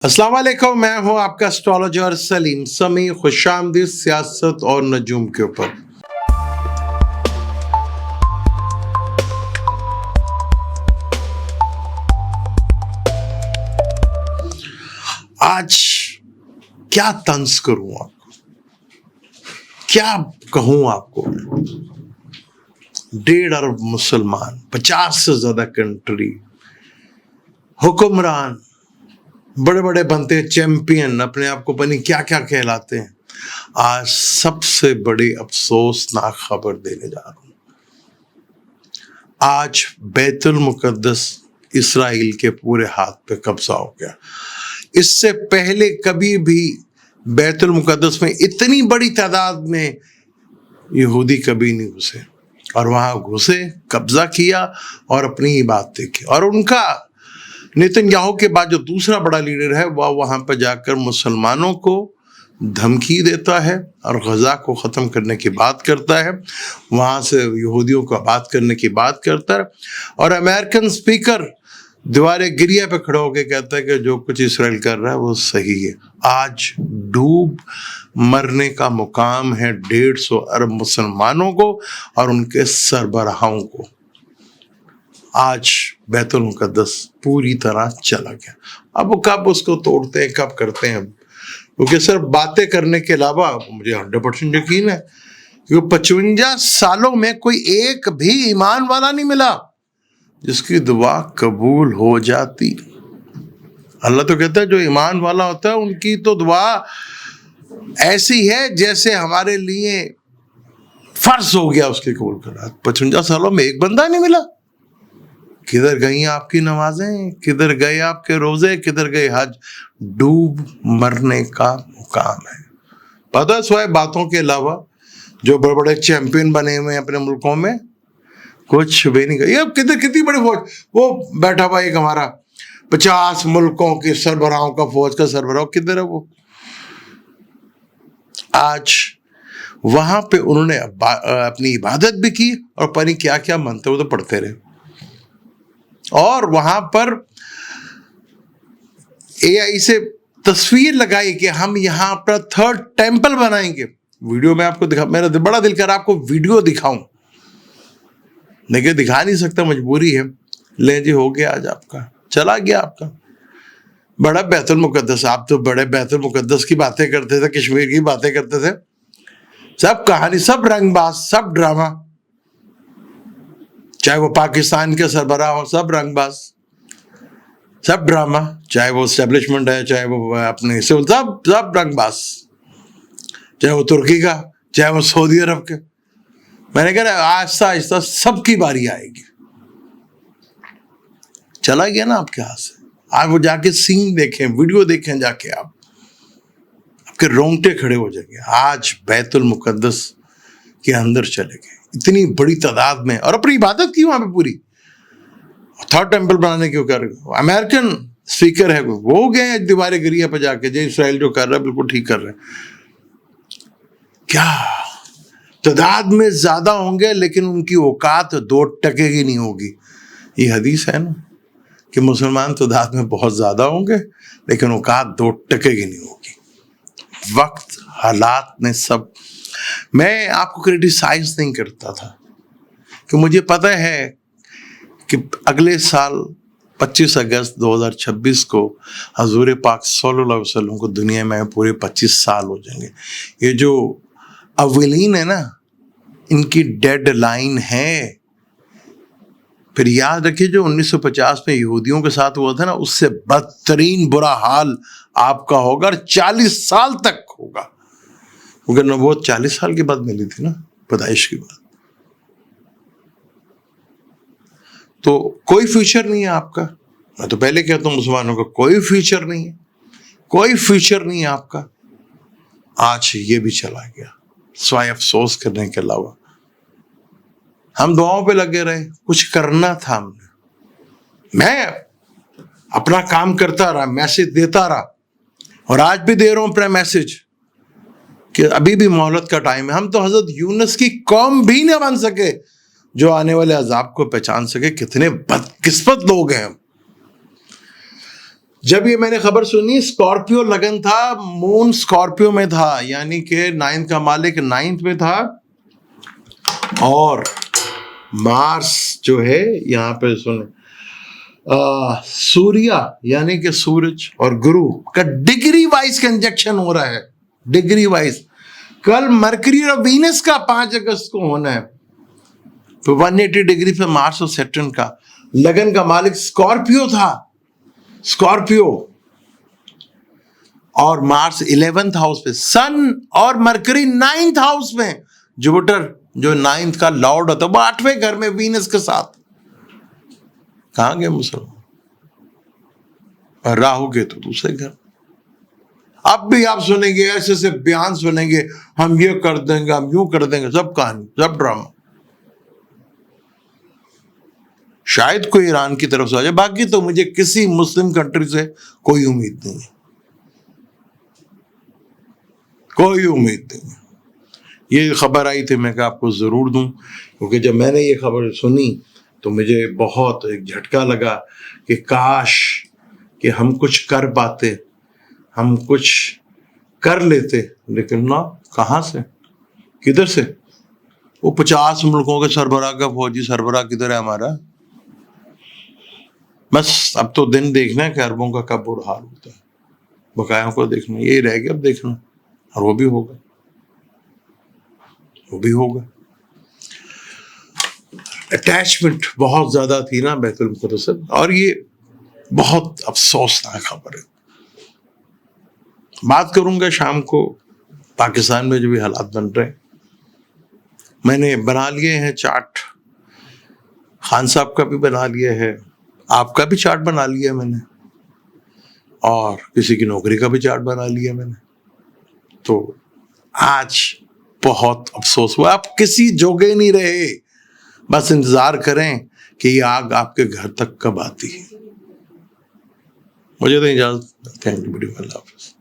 अस्सलाम वालेकुम, मैं हूं आपका एस्ट्रोलॉजर सलीम समी। खुशामदीद सियासत और नजूम के ऊपर। आज क्या तंज करूं आपको, क्या कहूं आपको। 1.5 अरब मुसलमान, 50 से ज्यादा कंट्री, हुक्मरान, बड़े बड़े बनते हैं चैंपियन, अपने आप को पता नहीं क्या क्या कहलाते हैं। आज सबसे बड़ी अफसोसनाक खबर देने जा रहा हूं। आज बैतुल मुकद्दस इसराइल के पूरे हाथ पे कब्जा हो गया। इससे पहले कभी भी बैतुल मुकद्दस में इतनी बड़ी तादाद में यहूदी कभी नहीं घुसे, और वहां घुसे, कब्जा किया और अपनी ही बातें की। और उनका नेतन्याहू के बाद जो दूसरा बड़ा लीडर है वह वहां पर जाकर मुसलमानों को धमकी देता है और गजा को ख़त्म करने की बात करता है, वहां से यहूदियों को आबाद करने की बात करता है। और अमेरिकन स्पीकर दीवारे गिरिया पे खड़ा होकर कहता है कि जो कुछ इसराइल कर रहा है वो सही है। आज डूब मरने का मुकाम है 150 अरब मुसलमानों को और उनके सरबराहों को। आज बैतुल मुकद्दस पूरी तरह चला गया। अब वो कब उसको तोड़ते हैं, कब करते हैं, क्योंकि सिर्फ बातें करने के अलावा मुझे 100% यकीन है कि 55 सालों में कोई एक भी ईमान वाला नहीं मिला जिसकी दुआ कबूल हो जाती। अल्लाह तो कहता है जो ईमान वाला होता है उनकी तो दुआ ऐसी है जैसे हमारे लिए फर्ज हो गया उसके कबूल करना। 55 सालों में एक बंदा नहीं मिला। किधर गई आपकी नमाजें, किधर गए आपके रोजे, किधर गए हज। डूब मरने का मुकाम है। पता है सिवाय बातों के अलावा जो बड़े बड़े चैंपियन बने हुए हैं अपने मुल्कों में, कुछ भी नहीं गई। अब किधर कितनी बड़ी फौज, वो बैठा हुआ एक हमारा 50 मुल्कों के सरबराहों का फौज का सरबराह, किधर है वो। आज वहां पे उन्होंने अपनी इबादत भी की और पता नहीं क्या क्या मंत्र तो पढ़ते रहे। और वहां पर AI से तस्वीर लगाई कि हम यहाँ पर 3rd टेम्पल बनाएंगे। वीडियो में आपको दिखा, मेरा बड़ा दिल कर आपको वीडियो दिखाऊं, लेकिन दिखा नहीं सकता, मजबूरी है। ले जी, हो गया आज आपका, चला गया आपका बड़ा बैतुल मुकद्दस। आप तो बड़े बैतुल मुकद्दस की बातें करते थे, कश्मीर की बातें करते थे, सब कहानी, सब रंगबाज, सब ड्रामा, चाहे वो पाकिस्तान के सरबराह हो, सब रंगबाज, सब ड्रामा, चाहे वो एस्टेब्लिशमेंट है, चाहे वो अपने सिविल, सब रंगबाज, चाहे वो तुर्की का, चाहे वो सऊदी अरब के। मैंने कहा आहिस्ता आहिस्ता सबकी बारी आएगी। चला गया ना आपके हाथ से। आप वो जाके सीन देखें, वीडियो देखें जाके, आपके रोंगटे खड़े हो जाएंगे। आज बैतुल मुकद्दस के अंदर चले गए इतनी बड़ी तादाद में और अपनी इबादत की वहां पे पूरी। 3rd टेम्पल बनाने क्यों कर रहे? अमेरिकन स्पीकर है वो गए दीवारे गिरिया पे जाके, जो इसराइल जो कर रहा है बिल्कुल ठीक कर रहे हैं। क्या तादाद में ज्यादा होंगे लेकिन उनकी औकात 2% की नहीं होगी। ये हदीस है ना कि मुसलमान तादाद में बहुत ज्यादा होंगे लेकिन औकात 2% की नहीं होगी। वक्त, हालात ने सब। मैं आपको क्रिटिसाइज नहीं करता था कि मुझे पता है कि अगले साल 25 अगस्त 2026 को हजूर पाक सल्लल्लाहु अलैहि वसल्लम को दुनिया में पूरे 25 साल हो जाएंगे। ये जो अव्वलीन है ना, इनकी डेड लाइन है। फिर याद रखिए जो 1950 में यहूदियों के साथ हुआ था ना, उससे बदतरीन बुरा हाल आपका होगा और 40 साल तक होगा, क्योंकि नबूवत 40 साल के बाद मिली थी ना, पैदाइश के बाद। तो कोई फ्यूचर नहीं है आपका। मैं तो पहले कहता हूं मुसलमानों का कोई फ्यूचर नहीं है, कोई फ्यूचर नहीं है आपका। आज ये भी चला गया स्वाय अफसोस करने के अलावा। हम दुआओं पे लगे रहे, कुछ करना था हमने। मैं अपना काम करता रहा, मैसेज देता रहा, और आज भी दे रहा हूं अपना मैसेज कि अभी भी मोहलत का टाइम है। हम तो हजरत यूनुस की कौम भी न बन सके जो आने वाले अजाब को पहचान सके। कितने बदकिस्मत लोग हैं हम। جب یہ میں نے خبر سنی، اسکارپیو لگن تھا، مون اسکارپیو میں تھا، یعنی کہ 9 کا مالک 9 میں تھا، اور مارس جو ہے یہاں پہ سنیں سوریا یعنی کہ سورج اور گرو کا ڈگری وائز کنجکشن ہو رہا ہے، ڈگری وائز. کل مرکری اور وینس کا 5 اگست کو ہونا ہے، تو 180 ڈگری پہ مارس اور سیٹرن کا. لگن کا مالک اسکارپیو تھا، اسکارپیو، اور مارس 11th ہاؤس پہ، سن اور مرکری 9th ہاؤس میں، جوپیٹر جو 9th کا لارڈ ہوتا ہے وہ 8ویں گھر میں وینس کے ساتھ. کہاں گئے مسلمان؟ اور راہو کے تو دوسرے گھر. اب بھی آپ سنیں گے ایسے ایسے بیان سنیں گے، ہم یہ کر دیں گے، ہم یوں کر دیں گے، سب کہانی، سب ڈرامہ. شاید کوئی ایران کی طرف سے آ جائے، باقی تو مجھے کسی مسلم کنٹری سے کوئی امید نہیں ہے، کوئی امید نہیں ہے. یہ خبر آئی تھی، میں کہ آپ کو ضرور دوں، کیونکہ جب میں نے یہ خبر سنی تو مجھے بہت ایک جھٹکا لگا کہ کاش کہ ہم کچھ کر پاتے، ہم کچھ کر لیتے، لیکن نہ، کہاں سے، کدھر سے؟ وہ 50 ملکوں کے سربراہ کا فوجی سربراہ کدھر ہے ہمارا؟ بس اب تو دن دیکھنا ہے کہ عربوں کا کب برا حال ہوتا ہے، بقایوں کو دیکھنا، یہی رہ گیا اب دیکھنا، اور وہ بھی ہوگا، وہ بھی ہوگا. اٹیچمنٹ بہت زیادہ تھی نا بیت المقدس سے، اور یہ بہت افسوسناک خبر ہے. بات کروں گا شام کو پاکستان میں جو بھی حالات بن رہے ہیں. میں نے بنا لیے ہیں چارٹ، خان صاحب کا بھی بنا لیا ہے، آپ کا بھی چارٹ بنا لیا میں نے، اور کسی کی نوکری کا بھی چارٹ بنا لیا میں نے. تو آج بہت افسوس ہوا، آپ کسی جوگے نہیں رہے. بس انتظار کریں کہ یہ آگ آپ کے گھر تک کب آتی ہے. مجھے تو اجازت. تھینک یو، اللہ حافظ.